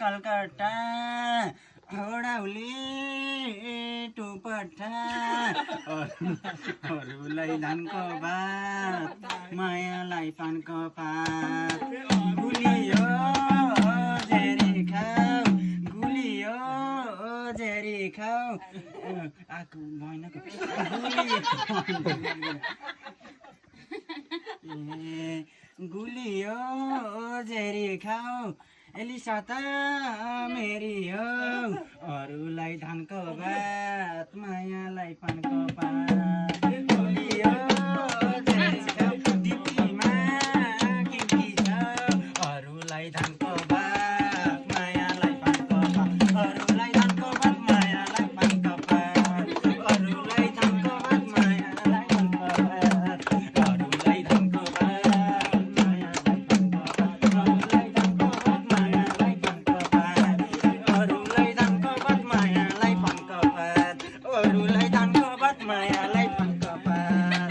कलकत्ता औडाउली टुपट्टा अरूलाई धानको भात मायालाई पानको पात गुलियो झेरी खाऊ गुलियो झेरी खाऊ आएको महिनाको गुलियो झेरी खाऊ एलिसा त मेरी हो अरूलाई धानको भात मायालाई पानको पात गुलियो झेरी खाऊ दिप्तीमा किम्की छ अरूलाई धानको भात मायालाई पानको पात अरूलाई धानको भात मायालाई पानको पात अरूलाई धानको भात मायालाई पानको पात अरूलाई धानको भात मायालाई पानको पात अरूलाई धानको भात मायालाई पानको पात अरूलाई धानको भात मायालाई पानको पात अरूलाई धानको भात मायालाई पानको पात